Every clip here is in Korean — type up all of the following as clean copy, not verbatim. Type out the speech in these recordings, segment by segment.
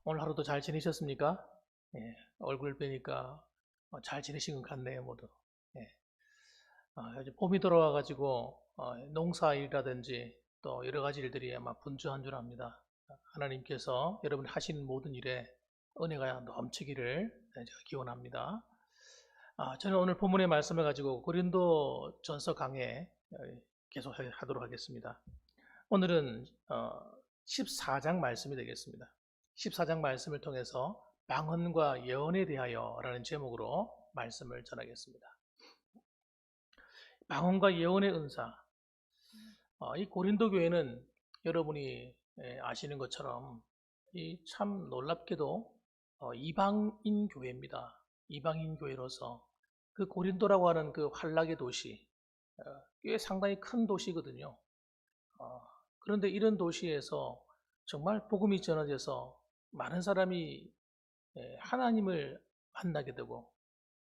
오늘 하루도 잘 지내셨습니까? 예, 얼굴 뵈니까 잘 지내신 것 같네요, 모두. 예, 요즘 봄이 돌아와가지고 농사 일이라든지 또 여러 가지 일들이 아마 분주한 줄 압니다. 하나님께서 여러분이 하시는 모든 일에 은혜가 넘치기를 제가 기원합니다. 저는 오늘 본문의 말씀을 가지고 고린도 전서 강해 계속 하도록 하겠습니다. 오늘은 14장 말씀이 되겠습니다. 14장 말씀을 통해서 방언과 예언에 대하여 라는 제목으로 말씀을 전하겠습니다. 방언과 예언의 은사. 이 고린도 교회는 여러분이 아시는 것처럼 참 놀랍게도 이방인 교회입니다. 이방인 교회로서 그 고린도라고 하는 그 환락의 도시, 꽤 상당히 큰 도시거든요. 그런데 이런 도시에서 정말 복음이 전해져서 많은 사람이 하나님을 만나게 되고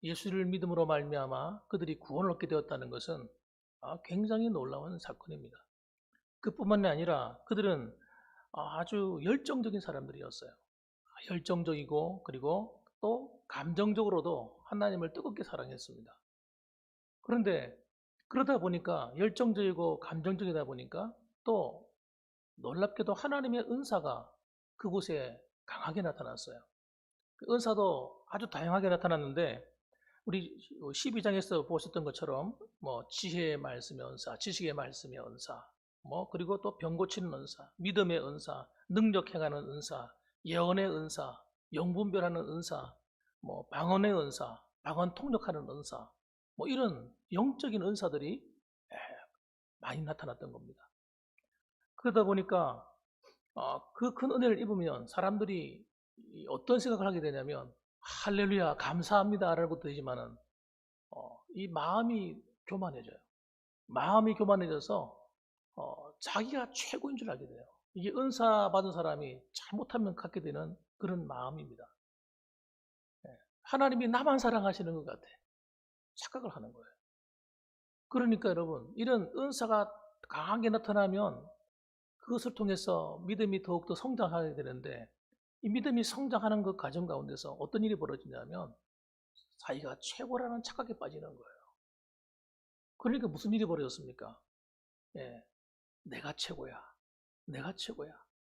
예수를 믿음으로 말미암아 그들이 구원을 얻게 되었다는 것은 굉장히 놀라운 사건입니다. 그뿐만이 아니라 그들은 아주 열정적인 사람들이었어요. 열정적이고 그리고 또 감정적으로도 하나님을 뜨겁게 사랑했습니다. 그런데 그러다 보니까 열정적이고 감정적이다 보니까 또 놀랍게도 하나님의 은사가 그곳에 강하게 나타났어요. 그 은사도 아주 다양하게 나타났는데 우리 12장에서 보셨던 것처럼 뭐 지혜의 말씀의 은사, 지식의 말씀의 은사, 뭐 그리고 또 병 고치는 은사, 믿음의 은사, 능력 행하는 은사, 예언의 은사, 영분별하는 은사, 뭐 방언의 은사, 방언 통역하는 은사, 뭐 이런 영적인 은사들이 많이 나타났던 겁니다. 그러다 보니까 그 큰 은혜를 입으면 사람들이 어떤 생각을 하게 되냐면 할렐루야 감사합니다 라고 되지만은 이 마음이 교만해져요. 마음이 교만해져서 자기가 최고인 줄 알게 돼요. 이게 은사 받은 사람이 잘못하면 갖게 되는 그런 마음입니다. 하나님이 나만 사랑하시는 것 같아 착각을 하는 거예요. 그러니까 여러분 이런 은사가 강하게 나타나면 그것을 통해서 믿음이 더욱더 성장하게 되는데 이 믿음이 성장하는 그 과정 가운데서 어떤 일이 벌어지냐면 자기가 최고라는 착각에 빠지는 거예요. 그러니까 무슨 일이 벌어졌습니까? 내가 최고야. 내가 최고야.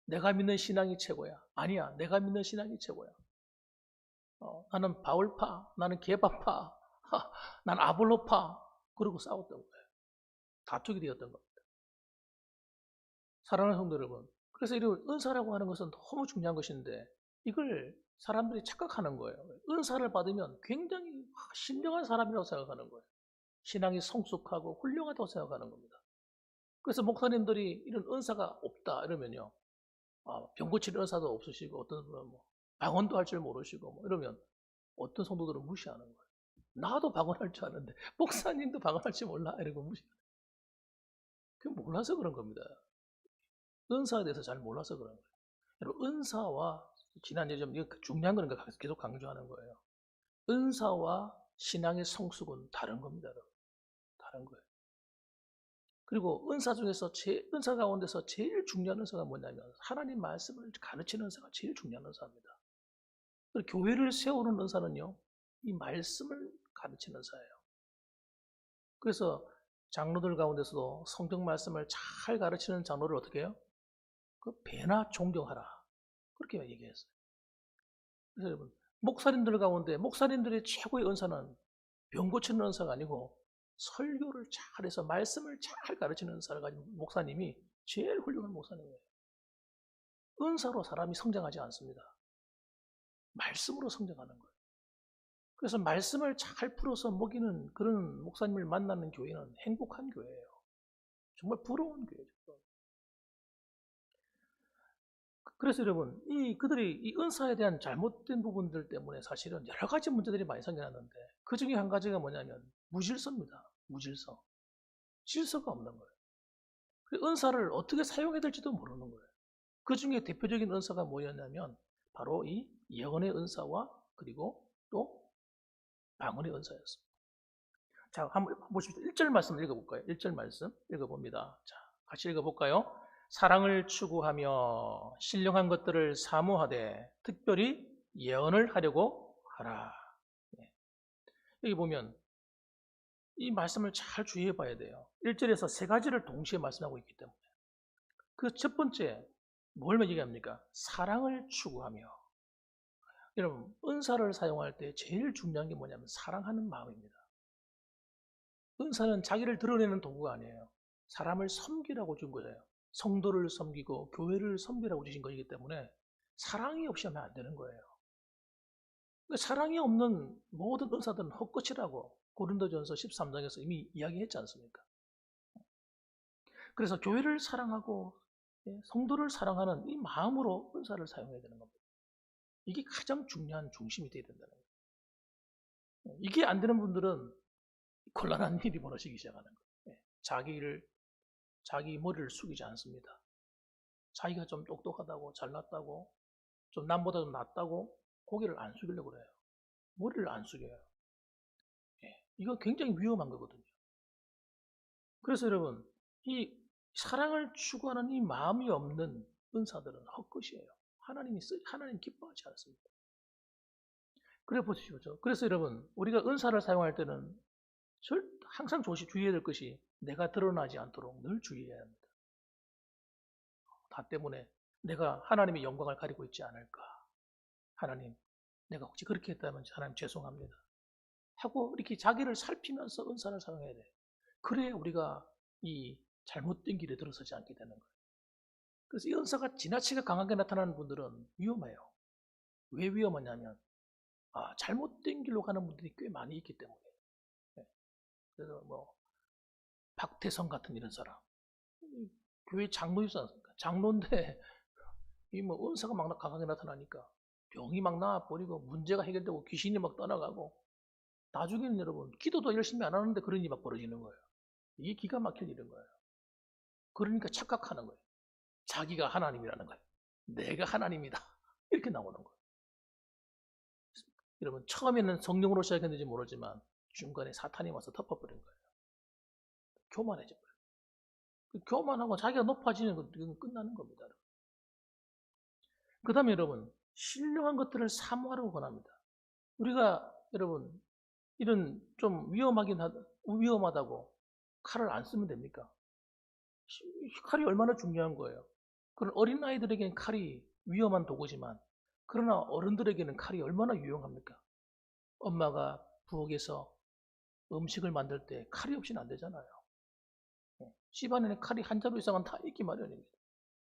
내가 믿는 신앙이 최고야. 아니야. 내가 믿는 신앙이 최고야. 나는 바울파, 나는 게바파, 난 아볼로파. 그러고 싸웠던 거예요. 다투게 되었던 겁니다. 사랑하는 성도 여러분. 그래서 이런 은사라고 하는 것은 너무 중요한 것인데 이걸 사람들이 착각하는 거예요. 은사를 받으면 굉장히 신령한 사람이라고 생각하는 거예요. 신앙이 성숙하고 훌륭하다고 생각하는 겁니다. 그래서 목사님들이 이런 은사가 없다 이러면요. 병 고치는 은사도 없으시고 어떤 분은 뭐 방언도 할 줄 모르시고 뭐 이러면 어떤 성도들은 무시하는 거예요. 나도 방언할 줄 아는데 목사님도 방언할 줄 몰라 이러고 무시하는 거예요. 그게 몰라서 그런 겁니다. 은사에 대해서 잘 몰라서 그런 거예요. 여러분 은사와 지난주에 좀 중요한 거니까 계속 강조하는 거예요. 은사와 신앙의 성숙은 다른 겁니다. 여러분. 다른 거예요. 그리고 은사 중에서 은사 가운데서 제일 중요한 은사가 뭐냐면 하나님 말씀을 가르치는 은사가 제일 중요한 은사입니다. 그리고 교회를 세우는 은사는요, 이 말씀을 가르치는 은사예요. 그래서 장로들 가운데서도 성경 말씀을 잘 가르치는 장로를 어떻게 해요? 그 배나 존경하라. 그렇게 얘기했어요. 그래서 여러분, 목사님들 가운데 목사님들의 최고의 은사는 병 고치는 은사가 아니고 설교를 잘해서 말씀을 잘 가르치는 은사를 가진 목사님이 제일 훌륭한 목사님이에요. 은사로 사람이 성장하지 않습니다. 말씀으로 성장하는 거예요. 그래서 말씀을 잘 풀어서 먹이는 그런 목사님을 만나는 교회는 행복한 교회예요. 정말 부러운 교회죠. 그래서 여러분, 그들이 이 은사에 대한 잘못된 부분들 때문에 사실은 여러 가지 문제들이 많이 생겨났는데 그 중에 한 가지가 뭐냐면 무질서입니다. 무질서. 질서가 없는 거예요. 그 은사를 어떻게 사용해야 될지도 모르는 거예요. 그 중에 대표적인 은사가 뭐였냐면 바로 이 예언의 은사와 그리고 또 방언의 은사였습니다. 자, 한번 보십시오. 1절 말씀 읽어볼까요? 1절 말씀 읽어봅니다. 자, 같이 읽어볼까요? 사랑을 추구하며 신령한 것들을 사모하되 특별히 예언을 하려고 하라. 예. 여기 보면 이 말씀을 잘 주의해 봐야 돼요. 1절에서 세 가지를 동시에 말씀하고 있기 때문에. 그 첫 번째, 뭘 얘기합니까? 사랑을 추구하며. 여러분, 은사를 사용할 때 제일 중요한 게 뭐냐면 사랑하는 마음입니다. 은사는 자기를 드러내는 도구가 아니에요. 사람을 섬기라고 준 거예요. 성도를 섬기고 교회를 섬기라고 주신 것이기 때문에 사랑이 없이 하면 안 되는 거예요. 사랑이 없는 모든 은사들은 헛것이라고 고린도전서 13장에서 이미 이야기했지 않습니까? 그래서 교회를 사랑하고 성도를 사랑하는 이 마음으로 은사를 사용해야 되는 겁니다. 이게 가장 중요한 중심이 되어야 된다는 거예요. 이게 안 되는 분들은 곤란한 일이 벌어지기 시작하는 거예요. 자기 머리를 숙이지 않습니다. 자기가 좀 똑똑하다고 잘났다고 좀 남보다 좀 낫다고 고개를 안 숙이려고 그래요. 머리를 안 숙여요. 이거 굉장히 위험한 거거든요. 그래서 여러분, 이 사랑을 추구하는 이 마음이 없는 은사들은 헛것이에요. 하나님 기뻐하지 않습니다. 그래 보십시오. 그래서 여러분, 우리가 은사를 사용할 때는 항상 주의해야 될 것이 내가 드러나지 않도록 늘 주의해야 합니다. 다 때문에 내가 하나님의 영광을 가리고 있지 않을까. 하나님, 내가 혹시 그렇게 했다면 하나님 죄송합니다. 하고 이렇게 자기를 살피면서 은사를 사용해야 돼요. 그래야 우리가 이 잘못된 길에 들어서지 않게 되는 거예요. 그래서 이 은사가 지나치게 강하게 나타나는 분들은 위험해요. 왜 위험하냐면 잘못된 길로 가는 분들이 꽤 많이 있기 때문에. 그래서 박태성 같은 이런 사람 교회 장로이지 않습니까? 장로인데 이 은사가 막 강하게 나타나니까 병이 막 나와버리고 문제가 해결되고 귀신이 막 떠나가고 나중에는 여러분 기도도 열심히 안 하는데 그런 일이 막 벌어지는 거예요. 이게 기가 막힐 일인 거예요. 그러니까 착각하는 거예요. 자기가 하나님이라는 거예요. 내가 하나님이다. 이렇게 나오는 거예요. 여러분 처음에는 성령으로 시작했는지 모르지만 중간에 사탄이 와서 덮어버린 거예요. 교만해져 버려요. 교만하고 자기가 높아지는 건 끝나는 겁니다. 그 다음에 여러분 신령한 것들을 사모하라고 권합니다. 우리가 여러분 이런 좀 위험하다고 칼을 안 쓰면 됩니까? 칼이 얼마나 중요한 거예요. 그런 어린아이들에게는 칼이 위험한 도구지만 그러나 어른들에게는 칼이 얼마나 유용합니까? 엄마가 부엌에서 음식을 만들 때 칼이 없이는 안 되잖아요. 집안에는 칼이 한 자루 이상은 다 있기 마련입니다.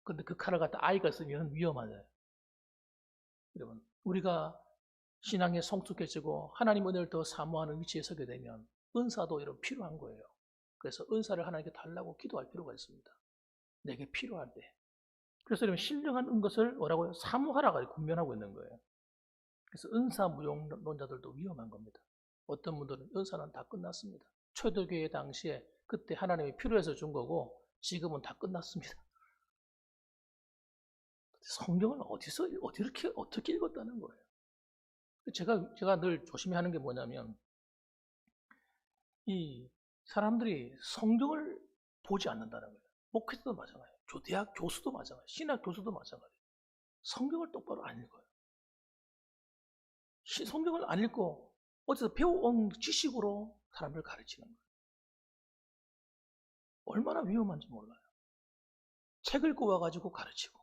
그런데 그 칼을 갖다 아이가 쓰면 위험하잖아요. 여러분, 우리가 신앙에 성숙해지고 하나님 은혜를 더 사모하는 위치에 서게 되면 은사도 이런 필요한 거예요. 그래서 은사를 하나님께 달라고 기도할 필요가 있습니다. 내게 필요할 때. 그래서 여러분 신령한 것을 뭐라고요? 사모하라고 군면하고 있는 거예요. 그래서 은사 무용론자들도 위험한 겁니다. 어떤 분들은 은사는 다 끝났습니다. 초대교회 당시에 그때 하나님이 필요해서 준 거고 지금은 다 끝났습니다. 성경을 어떻게 읽었다는 거예요. 제가 늘 조심히 하는 게 뭐냐면 이 사람들이 성경을 보지 않는다는 거예요. 목회자도 마찬가지예요. 대학 교수도 마찬가지예요. 신학 교수도 마찬가지예요. 성경을 똑바로 안 읽어요. 성경을 안 읽고 어디서 배워온 지식으로 사람을 가르치는 거예요. 얼마나 위험한지 몰라요. 책 읽고 와가지고 가르치고.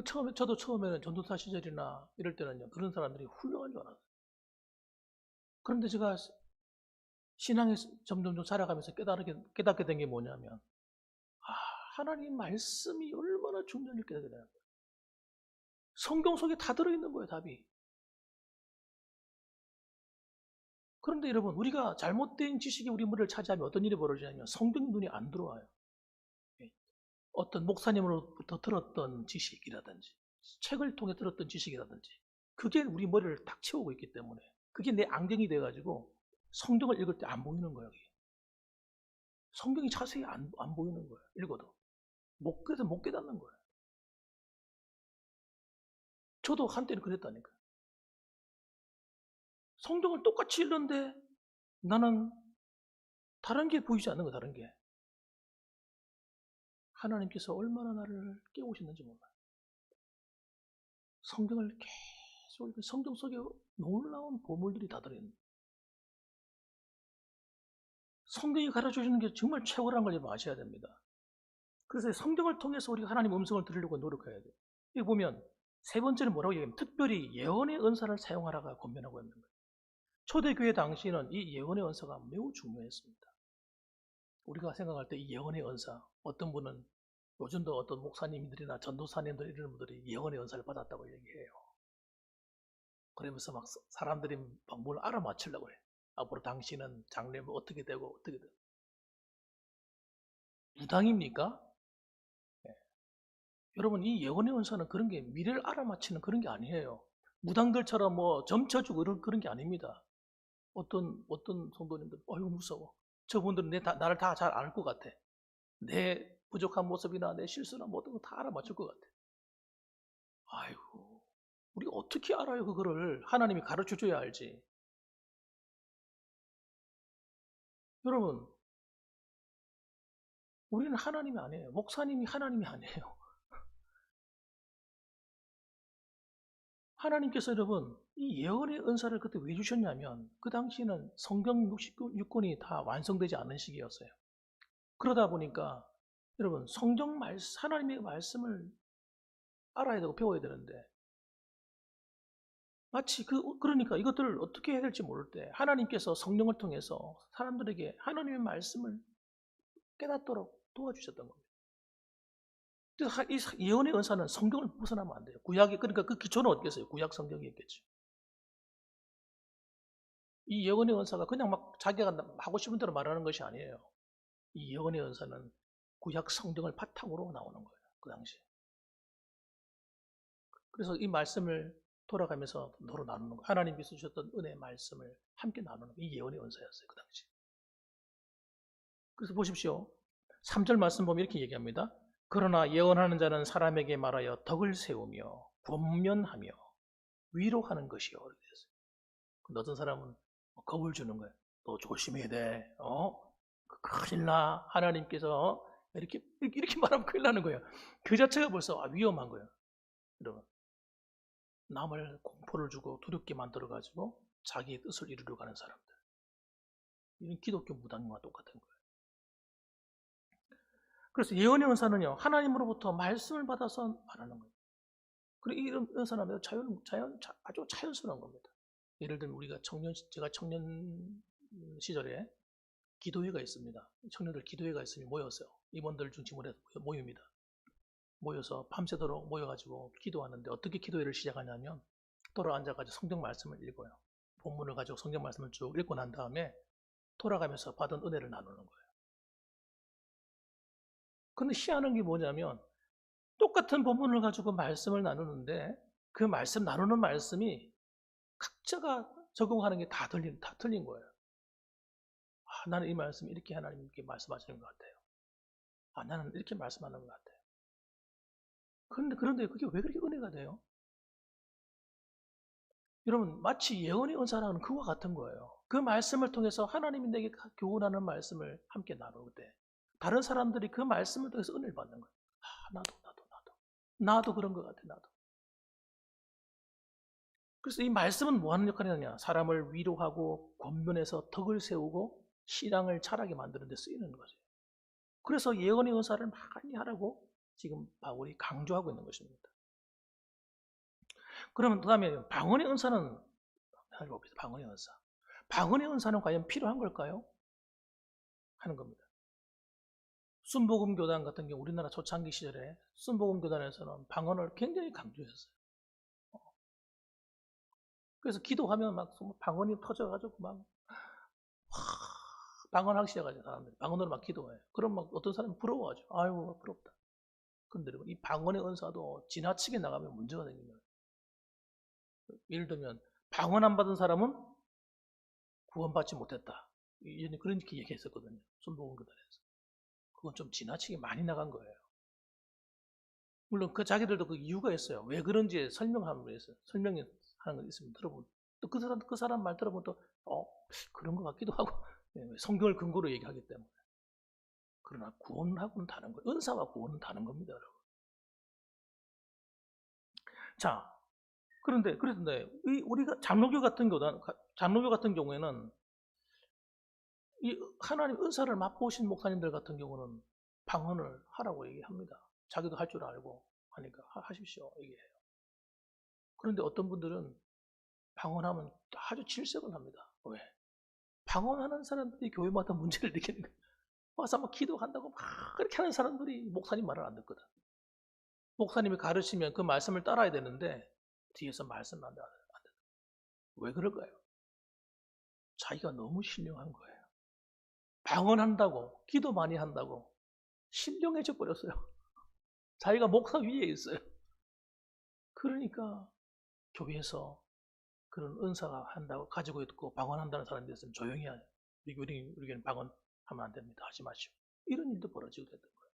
저도 처음에는 전도사 시절이나 이럴 때는요, 그런 사람들이 훌륭한 줄 알았어요. 그런데 제가 신앙에 점점 자라가면서 깨닫게 된 게 뭐냐면, 하나님 말씀이 얼마나 중요한지 깨닫게 되는 거예요. 성경 속에 다 들어있는 거예요, 답이. 그런데 여러분, 우리가 잘못된 지식이 우리 머리를 차지하면 어떤 일이 벌어지냐면 성경 눈이 안 들어와요. 어떤 목사님으로부터 들었던 지식이라든지 책을 통해 들었던 지식이라든지 그게 우리 머리를 딱 채우고 있기 때문에 그게 내 안경이 돼가지고 성경을 읽을 때 안 보이는 거예요. 성경이 자세히 안 보이는 거예요. 읽어도. 그래서 못 깨닫는 거예요. 저도 한때는 그랬다니까요. 성경을 똑같이 읽는데 나는 다른 게 보이지 않는 거야, 다른 게. 하나님께서 얼마나 나를 깨우셨는지 몰라요. 성경을 계속 읽고 성경 속에 놀라운 보물들이 다 들어있는. 성경이 가르쳐주는 게 정말 최고라는 걸 여러분 아셔야 됩니다. 그래서 성경을 통해서 우리가 하나님 음성을 들으려고 노력해야 돼요. 여기 보면 세 번째는 뭐라고 얘기하면 특별히 예언의 은사를 사용하라고 권면하고 있는 거예요. 초대교회 당시에는 이 예언의 은사가 매우 중요했습니다. 우리가 생각할 때 이 예언의 은사, 어떤 분은 요즘도 어떤 목사님들이나 전도사님들 이런 분들이 예언의 은사를 받았다고 얘기해요. 그러면서 막 사람들이 막 뭘 알아맞히려고 해요. 앞으로 당신은 장래면 어떻게 되고 어떻게 되고. 무당입니까? 네. 여러분 이 예언의 은사는 그런 게 미래를 알아맞히는 그런 게 아니에요. 무당들처럼 뭐 점쳐주고 그런 게 아닙니다. 어떤 성도님들 어이구 무서워. 저분들은 나를 다 잘 알 것 같아. 내 부족한 모습이나 내 실수나 모든 거 다 알아맞힐 것 같아. 아이고 우리 어떻게 알아요 그거를. 하나님이 가르쳐줘야 알지. 여러분 우리는 하나님이 아니에요. 목사님이 하나님이 아니에요. 하나님께서 여러분 이 예언의 은사를 그때 왜 주셨냐면 그 당시에는 성경 66권이 다 완성되지 않은 시기였어요. 그러다 보니까 여러분 성경 말씀, 하나님의 말씀을 알아야 되고 배워야 되는데 마치 그러니까 이것들을 어떻게 해야 될지 모를 때 하나님께서 성령을 통해서 사람들에게 하나님의 말씀을 깨닫도록 도와주셨던 겁니다. 그래서 이 예언의 은사는 성경을 벗어나면 안 돼요. 구약이 그러니까 그 기초는 어디겠어요? 구약 성경이었겠죠. 이 예언의 은사가 그냥 막 자기가 하고 싶은 대로 말하는 것이 아니에요. 이 예언의 은사는 구약 성경을 바탕으로 나오는 거예요. 그 당시에. 그래서 이 말씀을 돌아가면서 서로 나누는 거예요. 하나님께서 주셨던 은혜의 말씀을 함께 나누는 이 예언의 은사였어요. 그 당시. 그래서 보십시오. 3절 말씀 보면 이렇게 얘기합니다. 그러나 예언하는 자는 사람에게 말하여 덕을 세우며 권면하며 위로하는 것이요. 근데 어떤 사람은 겁을 주는 거예요. 너 조심해야 돼. 큰일 나. 하나님께서 이렇게 말하면 큰일 나는 거예요. 그 자체가 벌써 위험한 거예요. 여러분. 남을 공포를 주고 두렵게 만들어가지고 자기의 뜻을 이루려고 하는 사람들. 이런 기독교 무당과 똑같은 거예요. 그래서 예언의 은사는요, 하나님으로부터 말씀을 받아서 말하는 거예요. 그리고 이런 은사는 아주 자연스러운 겁니다. 예를 들면 제가 청년 시절에 기도회가 있습니다. 청년들 기도회가 있으면 모여서 임원들 중심으로 모입니다. 모여서 밤새도록 모여가지고 기도하는데 어떻게 기도회를 시작하냐면 돌아앉아가지고 성경 말씀을 읽어요. 본문을 가지고 성경 말씀을 쭉 읽고 난 다음에 돌아가면서 받은 은혜를 나누는 거예요. 근데 희한한 게 뭐냐면 똑같은 본문을 가지고 말씀을 나누는데 그 나누는 말씀이 각자가 적용하는 게 다 틀린 거예요. 나는 이 말씀 이렇게 하나님께 말씀하시는 것 같아요. 나는 이렇게 말씀하는 것 같아요. 그런데 그게 왜 그렇게 은혜가 돼요? 여러분 마치 예언의 은사라는 그와 같은 거예요. 그 말씀을 통해서 하나님이 내게 교훈하는 말씀을 함께 나눌 때 다른 사람들이 그 말씀을 통해서 은혜를 받는 거예요. 나도 그런 것 같아. 나도. 그래서 이 말씀은 뭐 하는 역할이냐? 사람을 위로하고 권면해서 덕을 세우고 신앙을 자라게 만드는 데 쓰이는 거죠. 그래서 예언의 은사를 많이 하라고 지금 바울이 강조하고 있는 것입니다. 그러면 그 다음에 방언의 은사는 방언의 은사. 방언의 은사는 과연 필요한 걸까요? 하는 겁니다. 순복음교단 같은 경우 우리나라 초창기 시절에 순복음교단에서는 방언을 굉장히 강조했어요. 그래서 기도하면 막 방언이 터져가지고 막 방언하기 시작하죠. 사람들이 방언으로 막 기도해요. 그럼 막 어떤 사람은 부러워하죠. 아이고 부럽다. 그런데 이 방언의 은사도 지나치게 나가면 문제가 생기는 거예요. 예를 들면 방언 안 받은 사람은 구원받지 못했다. 그렇게 얘기했었거든요. 순복음교단에서. 그건 좀 지나치게 많이 나간 거예요. 물론 자기들도 그 이유가 있어요. 왜 그런지 설명하는 거 있어요. 설명하는 거 있으면 들어보면 또 그 사람 말 들어보면 또 그런 것 같기도 하고 성경을 근거로 얘기하기 때문에. 그러나 구원하고는 다른 거예요. 은사와 구원은 다른 겁니다, 여러분. 자, 그런데 우리가 장로교 같은 경우에는 이 하나님 은사를 맛보신 목사님들 같은 경우는 방언을 하라고 얘기합니다. 자기도 할 줄 알고 하니까 하십시오 얘기해요. 그런데 어떤 분들은 방언하면 아주 질색을 합니다. 왜? 방언하는 사람들이 교회마다 문제를 느끼는 거예요. 와서 막 기도한다고 막 그렇게 하는 사람들이 목사님 말을 안 듣거든. 목사님이 가르치면 그 말씀을 따라야 되는데 뒤에서 말씀 안 듣는. 왜 그럴까요? 자기가 너무 신령한 거예요. 방언한다고, 기도 많이 한다고 신령해져 버렸어요. 자기가 목사 위에 있어요. 그러니까 교회에서 그런 은사가 한다고 가지고 있고 방언한다는 사람에 대해서는 조용히 하죠. 우리에게는 방언하면 안 됩니다. 하지 마시오. 이런 일도 벌어지게 됐던 거예요.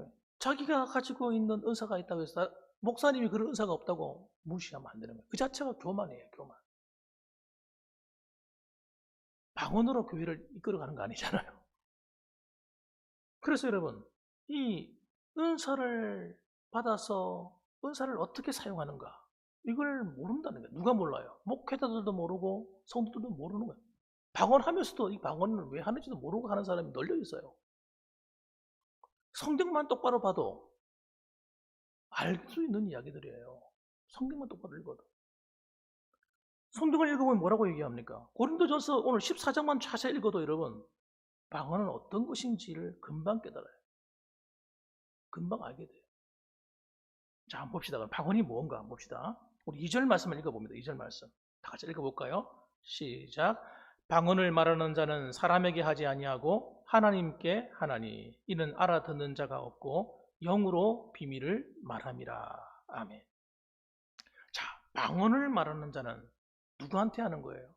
왜? 자기가 가지고 있는 은사가 있다고 해서 목사님이 그런 은사가 없다고 무시하면 안 되는 거예요. 그 자체가 교만이에요. 교만. 방언으로 교회를 이끌어가는 거 아니잖아요. 그래서 여러분, 이 은사를 받아서 은사를 어떻게 사용하는가 이걸 모른다는 거예요. 누가 몰라요? 목회자들도 모르고 성도들도 모르는 거예요. 방언하면서도 이 방언을 왜 하는지도 모르고 하는 사람이 널려 있어요. 성경만 똑바로 봐도 알 수 있는 이야기들이에요. 성경만 똑바로 읽어도. 성경을 읽어보면 뭐라고 얘기합니까? 고린도전서 오늘 14장만 자세히 읽어도 여러분 방언은 어떤 것인지를 금방 깨달아요. 금방 알게 돼요. 자, 한번 봅시다. 그럼 방언이 뭔가 한번 봅시다. 우리 2절 말씀을 읽어봅니다. 2절 말씀. 다 같이 읽어볼까요? 시작. 방언을 말하는 자는 사람에게 하지 아니하고 하나님께 하나니 이는 알아듣는 자가 없고 영으로 비밀을 말함이라. 아멘. 자, 방언을 말하는 자는 누구한테 하는 거예요?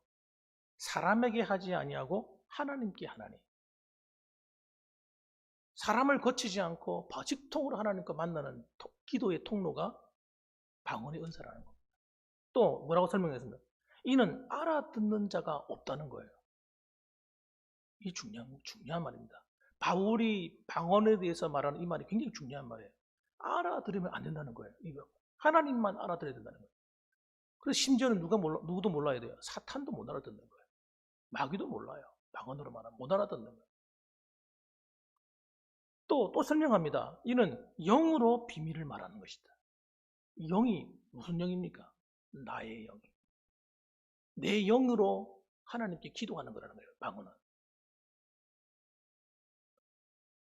사람에게 하지 아니하고 하나님께 하나니. 사람을 거치지 않고 직통으로 하나님과 만나는 기도의 통로가 방언의 은사라는 겁니다. 또 뭐라고 설명했습니까? 이는 알아듣는 자가 없다는 거예요. 이 중요한 말입니다. 바울이 방언에 대해서 말하는 이 말이 굉장히 중요한 말이에요. 알아들으면 안 된다는 거예요. 이거 하나님만 알아들어야 된다는 거예요. 그래서 심지어는 누구도 몰라야 돼요. 사탄도 못 알아듣는 거예요. 마귀도 몰라요. 방언으로 말하면 못 알아듣는 거예요. 또 설명합니다. 이는 영으로 비밀을 말하는 것이다. 영이 무슨 영입니까? 나의 영이. 내 영으로 하나님께 기도하는 거라는 거예요. 방언은.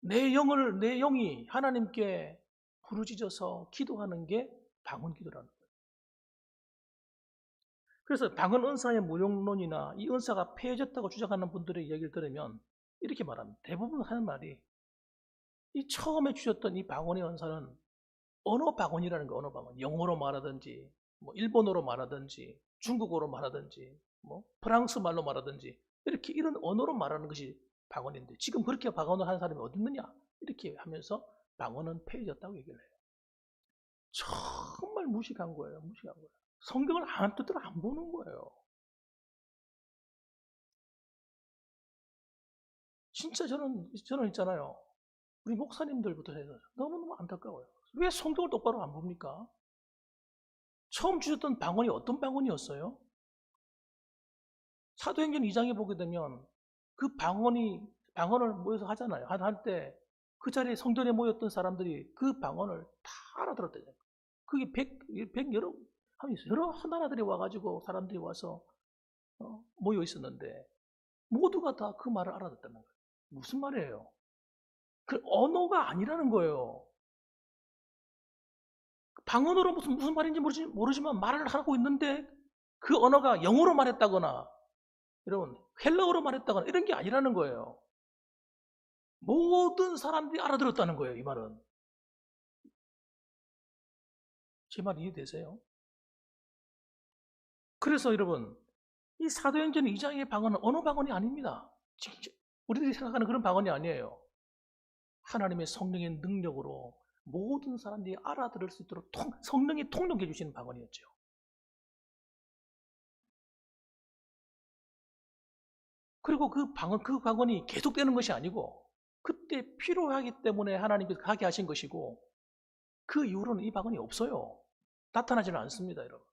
내 영이 하나님께 부르짖어서 기도하는 게 방언 기도라는 거예요. 그래서 방언 은사의 무용론이나 이 은사가 폐해졌다고 주장하는 분들의 이야기를 들으면 이렇게 말합니다. 대부분 하는 말이 이 처음에 주셨던 이 방언의 은사는 언어 방언이라는 거, 언어 방언. 영어로 말하든지, 뭐 일본어로 말하든지, 중국어로 말하든지, 뭐 프랑스 말로 말하든지 이렇게 이런 언어로 말하는 것이 방언인데 지금 그렇게 방언을 하는 사람이 어디 있느냐? 이렇게 하면서 방언은 폐해졌다고 얘기를 해요. 정말 무식한 거예요. 무식한 거예요. 성경을 안 뜻대로 안 보는 거예요. 진짜 저는 있잖아요. 우리 목사님들부터 해서 너무너무 안타까워요. 왜 성경을 똑바로 안 봅니까? 처음 주셨던 방언이 어떤 방언이었어요? 사도행전 2장에 보게 되면 그 방언을 모여서 하잖아요. 할 때 그 자리에 성전에 모였던 사람들이 그 방언을 다 알아들었대요. 그게 여러 나라들이 와가지고 사람들이 와서 모여 있었는데 모두가 다 그 말을 알아듣다는 거예요. 무슨 말이에요? 그 언어가 아니라는 거예요. 방언으로 무슨 말인지 모르지만 말을 하고 있는데 그 언어가 영어로 말했다거나 여러분 헬라어로 말했다거나 이런 게 아니라는 거예요. 모든 사람들이 알아들었다는 거예요. 이 말은. 제 말 이해되세요? 그래서 여러분 이 사도행전 2장의 방언은 언어 방언이 아닙니다. 우리들이 생각하는 그런 방언이 아니에요. 하나님의 성령의 능력으로 모든 사람들이 알아들을 수 있도록 성령이 통역해 주시는 방언이었죠. 그리고 그 방언이 계속되는 것이 아니고 그때 필요하기 때문에 하나님께서 하게 하신 것이고 그 이후로는 이 방언이 없어요. 나타나지는 않습니다, 여러분.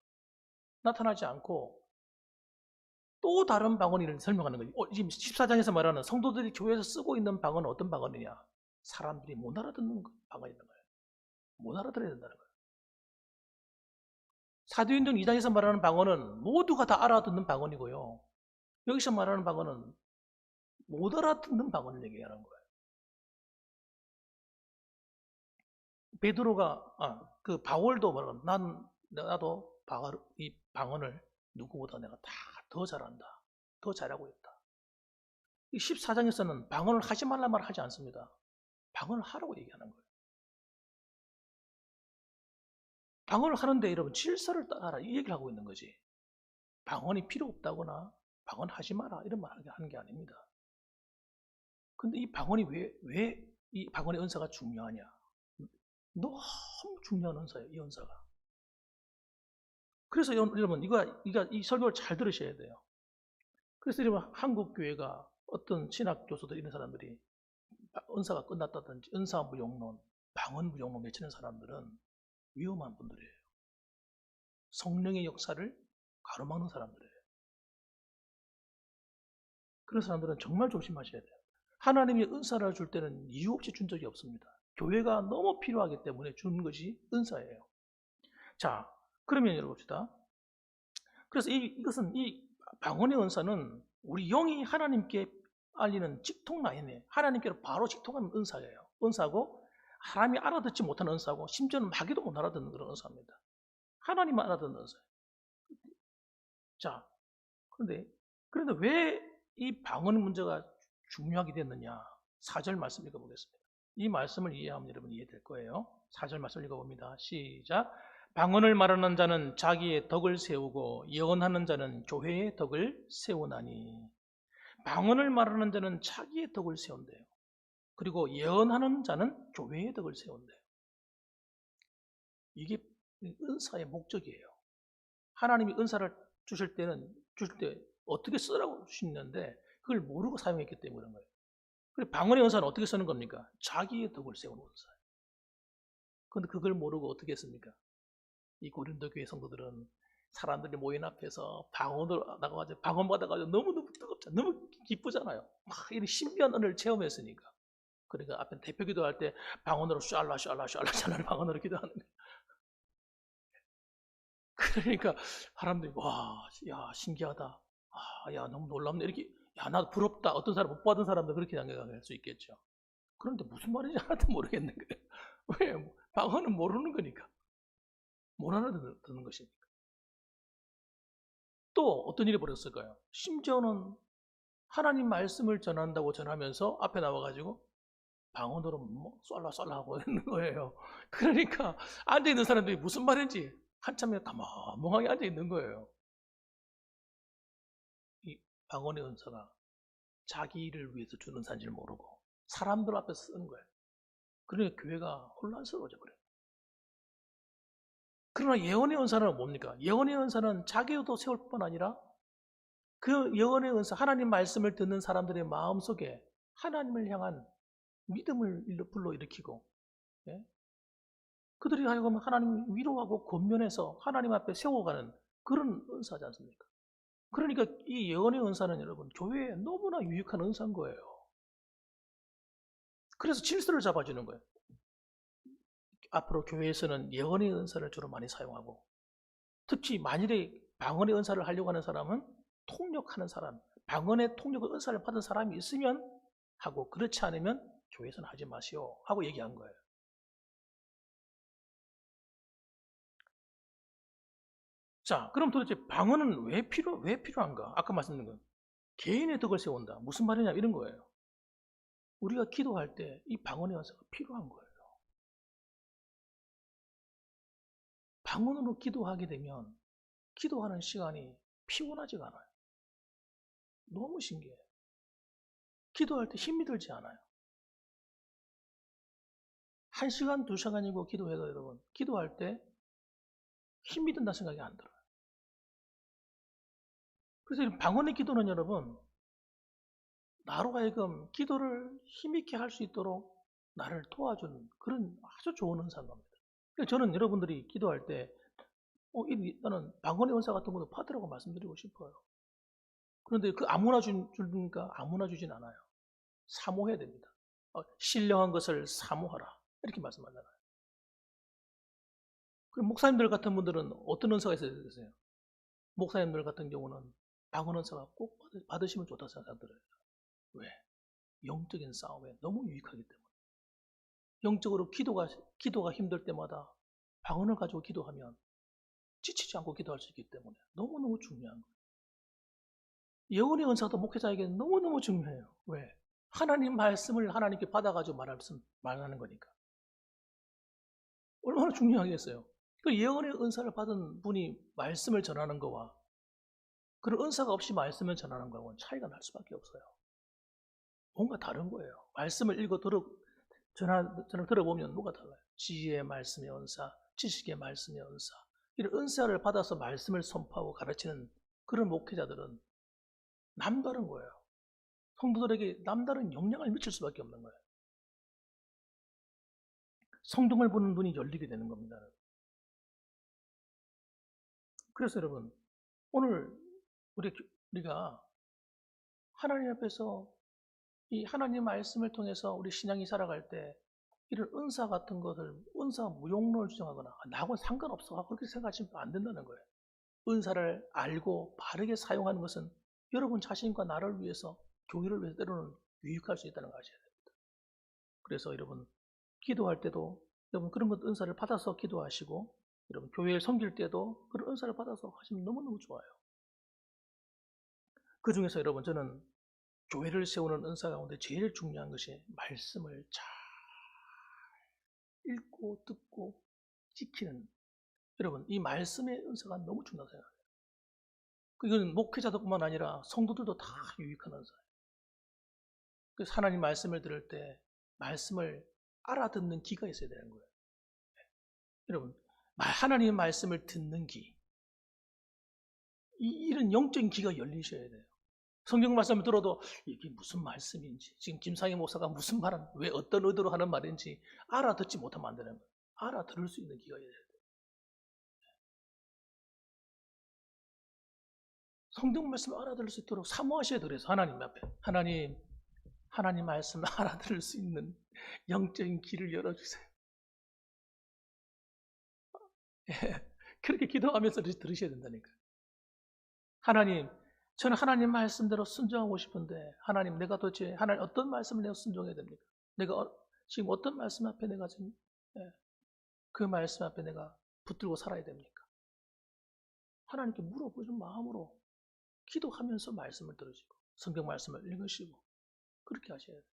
나타나지 않고 또 다른 방언을 설명하는 거예요. 지금 14장에서 말하는 성도들이 교회에서 쓰고 있는 방언은 어떤 방언이냐? 사람들이 못 알아듣는 방언이라는 거예요. 못 알아들어야 된다는 거예요. 사도행전 2장에서 말하는 방언은 모두가 다 알아듣는 방언이고요. 여기서 말하는 방언은 못 알아듣는 방언을 얘기하는 거예요. 그 바울도 말하는 나도 이 방언을 누구보다 내가 다 더 잘한다. 더 잘하고 있다. 이 14장에서는 방언을 하지 말란 말을 하지 않습니다. 방언을 하라고 얘기하는 거예요. 방언을 하는데 여러분 질서를 따라라 이 얘기를 하고 있는 거지. 방언이 필요 없다거나 방언하지 마라 이런 말 하는 게 아닙니다. 근데 이 방언이 왜 이 방언의 은사가 중요하냐? 너무 중요한 은사예요, 이 은사가. 그래서 여러분 이 설교를 잘 들으셔야 돼요. 그래서 여러분 한국 교회가 어떤 신학 교수들 이런 사람들이 은사가 끝났다든지 은사 무용론, 방언 무용론 외치는 사람들은 위험한 분들이에요. 성령의 역사를 가로막는 사람들이에요. 그런 사람들은 정말 조심하셔야 돼요. 하나님이 은사를 줄 때는 이유 없이 준 적이 없습니다. 교회가 너무 필요하기 때문에 주는 것이 은사예요. 자, 그러면 열어봅시다. 그래서 이것은 이 방언의 은사는 우리 영이 하나님께 알리는 직통 라인에 하나님께로 바로 직통하는 은사예요. 은사고 하나님이 알아듣지 못하는 은사고 심지어는 마귀도 못 알아듣는 그런 은사입니다. 하나님만 알아듣는 은사예요. 자, 그런데 왜 이 방언 문제가 중요하게 됐느냐? 4절 말씀 읽어보겠습니다. 이 말씀을 이해하면 여러분 이해될 거예요. 4절 말씀 읽어봅니다. 시작. 방언을 말하는 자는 자기의 덕을 세우고 예언하는 자는 교회의 덕을 세우나니. 방언을 말하는 자는 자기의 덕을 세운대요. 그리고 예언하는 자는 교회의 덕을 세운대요. 이게 은사의 목적이에요. 하나님이 은사를 주실 때 어떻게 쓰라고 주시는데 그걸 모르고 사용했기 때문에 그런 거예요. 그리고 방언의 은사는 어떻게 쓰는 겁니까? 자기의 덕을 세우는 은사예요. 그런데 그걸 모르고 어떻게 했습니까? 이 고린도 교회 성도들은 사람들이 모인 앞에서 방언으로 나가가지고 방언 받아가지고 너무너무 뜨겁잖아요. 너무 기쁘잖아요. 막 이런 신비한 은혜를 체험했으니까. 그러니까 앞에 대표 기도할 때 방언으로 샬라 방언으로 기도하는 거예요. 그러니까 사람들이 야 신기하다. 야 너무 놀랍네. 이렇게 야 나도 부럽다. 어떤 사람 못 받은 사람도 그렇게 생각할 수 있겠죠. 그런데 무슨 말인지 하나도 모르겠는 거예요. 왜? 방언은 모르는 거니까. 못 알아듣는 것이니까. 또 어떤 일이 벌어졌을까요? 심지어는 하나님 말씀을 전한다고 전하면서 앞에 나와가지고 방언으로 쏠라 하고 있는 거예요. 그러니까 앉아있는 사람들이 무슨 말인지 한참에 가만히 앉아있는 거예요. 이 방언의 은사가 자기 일을 위해서 주는 산지를 모르고 사람들 앞에서 쓰는 거예요. 그러니까 교회가 혼란스러워져 버려요. 그러나 예언의 은사는 뭡니까? 예언의 은사는 자기도 세울 뿐 아니라 그 예언의 은사, 하나님 말씀을 듣는 사람들의 마음속에 하나님을 향한 믿음을 불러일으키고 예? 그들이 하여금 하나님 위로하고 권면해서 하나님 앞에 세워가는 그런 은사지 않습니까? 그러니까 이 예언의 은사는 여러분 교회에 너무나 유익한 은사인 거예요. 그래서 질서를 잡아주는 거예요. 앞으로 교회에서는 예언의 은사를 주로 많이 사용하고 특히 만일에 방언의 은사를 하려고 하는 사람은 통역하는 사람, 방언의 통역의 은사를 받은 사람이 있으면 하고 그렇지 않으면 교회에서는 하지 마시오 하고 얘기한 거예요. 자, 그럼 도대체 방언은 왜 필요한가? 아까 말씀드린 건 개인의 덕을 세운다. 무슨 말이냐 이런 거예요. 우리가 기도할 때 이 방언의 은사가 필요한 거예요. 방언으로 기도하게 되면 기도하는 시간이 피곤하지가 않아요. 너무 신기해요. 기도할 때 힘이 들지 않아요. 1시간, 2시간이고 기도해도 여러분 기도할 때 힘이 든다 생각이 안 들어요. 그래서 방언의 기도는 여러분 나로 하여금 기도를 힘있게 할 수 있도록 나를 도와주는 그런 아주 좋은 은사인 겁니다. 그래서 저는 여러분들이 기도할 때 나는 방언의 은사 같은 것도 받으라고 말씀드리고 싶어요. 그런데 그 아무나 주니까 아무나 주진 않아요. 사모해야 됩니다. 신령한 것을 사모하라. 이렇게 말씀하잖아요. 그럼 목사님들 같은 분들은 어떤 은사가 있어야 되겠어요? 목사님들 같은 경우는 방언 은사가 꼭 받으시면 좋다고 생각들어요. 왜? 영적인 싸움에 너무 유익하기 때문에. 영적으로 기도가 힘들 때마다 방언을 가지고 기도하면 지치지 않고 기도할 수 있기 때문에 너무너무 중요한 거예요. 예언의 은사도 목회자에게 너무너무 중요해요. 왜? 하나님 말씀을 하나님께 받아가지고 말하는 거니까. 얼마나 중요하겠어요. 그 예언의 은사를 받은 분이 말씀을 전하는 거와 그런 은사가 없이 말씀을 전하는 거하고는 차이가 날 수밖에 없어요. 뭔가 다른 거예요. 말씀을 들어보면 뭐가 달라요. 지혜의 말씀의 은사, 지식의 말씀의 은사. 이런 은사를 받아서 말씀을 선포하고 가르치는 그런 목회자들은 남다른 거예요. 성도들에게 남다른 영향을 미칠 수밖에 없는 거예요. 성경을 보는 눈이 열리게 되는 겁니다. 그래서 여러분, 오늘 우리가 하나님 앞에서 이 하나님 말씀을 통해서 우리 신앙이 살아갈 때 이런 은사 같은 것을 은사 무용론을 주장하거나 나하고는 상관없어 그렇게 생각하시면 안 된다는 거예요. 은사를 알고 바르게 사용하는 것은 여러분 자신과 나를 위해서 교회를 위해서 때로는 유익할 수 있다는 걸 아셔야 됩니다. 그래서 여러분 기도할 때도 여러분 그런 것 은사를 받아서 기도하시고 여러분 교회를 섬길 때도 그런 은사를 받아서 하시면 너무너무 좋아요. 그 중에서 여러분 저는 교회를 세우는 은사 가운데 제일 중요한 것이 말씀을 잘 읽고 듣고 지키는 여러분 이 말씀의 은사가 너무 중요하다고 생각해요. 이건 목회자들뿐만 아니라 성도들도 다 유익한 은사예요. 그래서 하나님 말씀을 들을 때 말씀을 알아듣는 귀가 있어야 되는 거예요. 여러분 하나님의 말씀을 듣는 귀 이런 영적인 귀가 열리셔야 돼요. 성경 말씀을 들어도 이게 무슨 말씀인지 지금 김상희 목사가 무슨 말은 왜 어떤 의도로 하는 말인지 알아듣지 못하면 안 되는 거예요. 알아들을 수 있는 귀가 있어야 돼요. 성경 말씀을 알아들을 수 있도록 사모하셔야 돼요. 그래서 하나님 앞에 하나님 말씀을 알아들을 수 있는 영적인 귀를 열어주세요. 그렇게 기도하면서 들으셔야 된다니까요. 하나님, 저는 하나님 말씀대로 순종하고 싶은데 하나님 내가 도대체 하나님 어떤 말씀을 내가 순종해야 됩니까? 내가 지금 어떤 말씀 앞에 내가 지금 그 말씀 앞에 내가 붙들고 살아야 됩니까? 하나님께 물어보는 마음으로 기도하면서 말씀을 들으시고 성경 말씀을 읽으시고 그렇게 하셔야 돼요.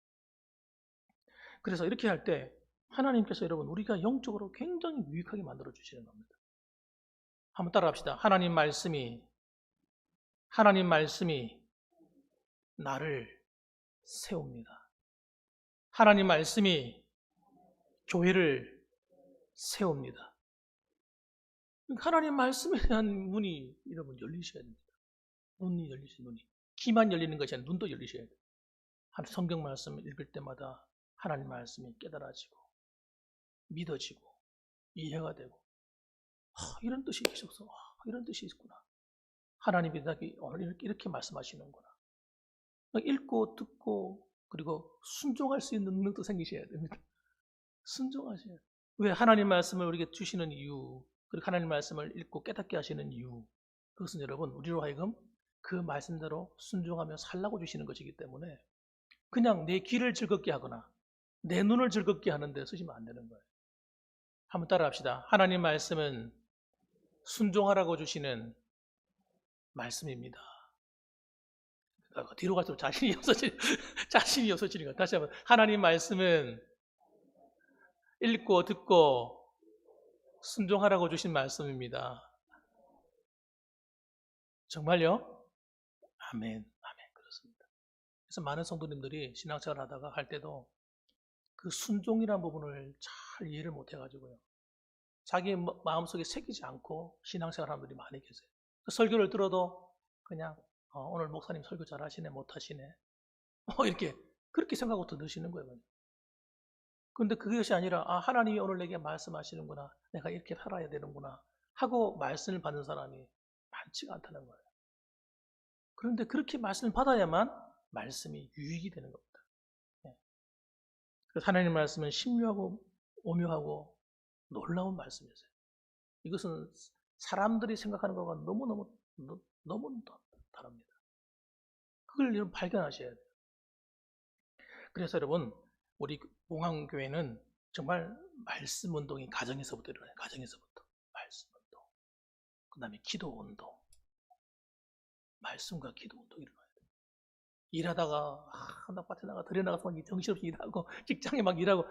그래서 이렇게 할 때 하나님께서 여러분 우리가 영적으로 굉장히 유익하게 만들어 주시는 겁니다. 한번 따라합시다. 하나님 말씀이 나를 세웁니다. 하나님 말씀이 교회를 세웁니다. 하나님 말씀에 대한 문이 여러분 열리셔야 됩니다. 눈이 열리셔야 눈이. 귀만 열리는 것이 아니라 눈도 열리셔야 돼요. 성경 말씀을 읽을 때마다 하나님 말씀이 깨달아지고 믿어지고 이해가 되고 이런 뜻이 계셔서 이런 뜻이 있구나. 하나님이 오늘 이렇게 말씀하시는구나. 읽고 듣고 그리고 순종할 수 있는 능력도 생기셔야 됩니다. 순종하셔야 돼요. 왜 하나님 말씀을 우리에게 주시는 이유 그리고 하나님 말씀을 읽고 깨닫게 하시는 이유 그것은 여러분 우리로 하여금 그 말씀대로 순종하며 살라고 주시는 것이기 때문에 그냥 내 귀를 즐겁게 하거나 내 눈을 즐겁게 하는 데 쓰시면 안 되는 거예요. 한번 따라합시다. 하나님 말씀은 순종하라고 주시는 말씀입니다. 뒤로 갈수록 자신이 없어지니까 다시 한번 하나님 말씀은 읽고 듣고 순종하라고 주신 말씀입니다. 정말요? 아멘. 그렇습니다. 그래서 많은 성도님들이 신앙생활 하다가 할 때도 그 순종이라는 부분을 잘 이해를 못 해가지고요. 자기 마음속에 새기지 않고 신앙생활 하는 분들이 많이 계세요. 그 설교를 들어도 그냥 오늘 목사님 설교 잘하시네 못하시네 이렇게 그렇게 생각하고 들으시는 거예요. 그런데 그것이 아니라 하나님이 오늘 내게 말씀하시는구나. 내가 이렇게 살아야 되는구나 하고 말씀을 받는 사람이 많지가 않다는 거예요. 그런데 그렇게 말씀을 받아야만 말씀이 유익이 되는 겁니다. 그래서 하나님 말씀은 신묘하고 오묘하고 놀라운 말씀이었어요. 이것은 사람들이 생각하는 것과 너무 다릅니다. 그걸 여러분 발견하셔야 돼요. 그래서 여러분, 우리 봉황교회는 정말 말씀 운동이 가정에서부터 일어나요. 가정에서부터. 말씀 운동. 그 다음에 기도 운동. 말씀과 기도 운동이 일어나요. 일하다가, 나 밭에 나가, 들에 나가서 정신없이 일하고, 직장에 막 일하고,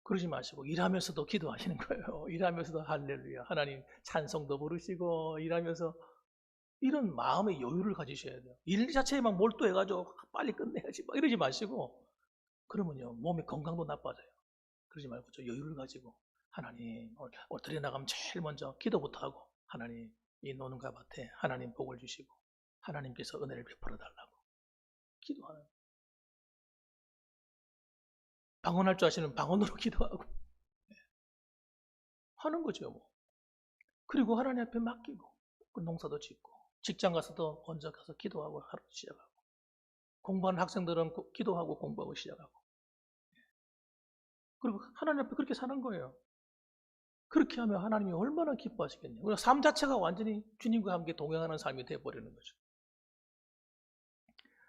그러지 마시고, 일하면서도 기도하시는 거예요. 일하면서도 할렐루야. 하나님 찬송도 부르시고, 일하면서 이런 마음의 여유를 가지셔야 돼요. 일 자체에 막 몰두해가지고, 빨리 끝내야지. 막 이러지 마시고, 그러면요, 몸의 건강도 나빠져요. 그러지 말고, 저 여유를 가지고, 하나님, 오늘 들에 나가면 제일 먼저 기도부터 하고, 하나님, 이 노는가 밭에 하나님 복을 주시고, 하나님께서 은혜를 베풀어 달라고 기도하는. 방언할 줄 아시는 방언으로 기도하고 하는 거죠. 뭐. 그리고 하나님 앞에 맡기고 그 농사도 짓고 직장 가서도 먼저 가서 기도하고 하루 시작하고 공부하는 학생들은 기도하고 공부하고 시작하고 그리고 하나님 앞에 그렇게 사는 거예요. 그렇게 하면 하나님이 얼마나 기뻐하시겠냐. 우리가 삶 자체가 완전히 주님과 함께 동행하는 삶이 되어버리는 거죠.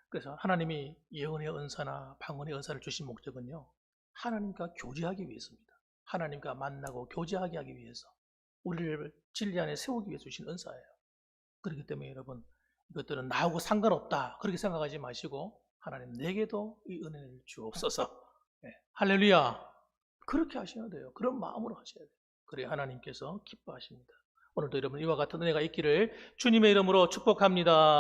그래서 하나님이 예언의 은사나 방언의 은사를 주신 목적은요, 하나님과 교제하기 위해서입니다. 하나님과 만나고 교제하게 하기 위해서 우리를 진리 안에 세우기 위해 주신 은사예요. 그렇기 때문에 여러분, 이것들은 나하고 상관없다 그렇게 생각하지 마시고 하나님 내게도 이 은혜를 주옵소서. 할렐루야. 그렇게 하셔야 돼요. 그런 마음으로 하셔야 돼요. 그래야 하나님께서 기뻐하십니다. 오늘도 여러분 이와 같은 은혜가 있기를 주님의 이름으로 축복합니다.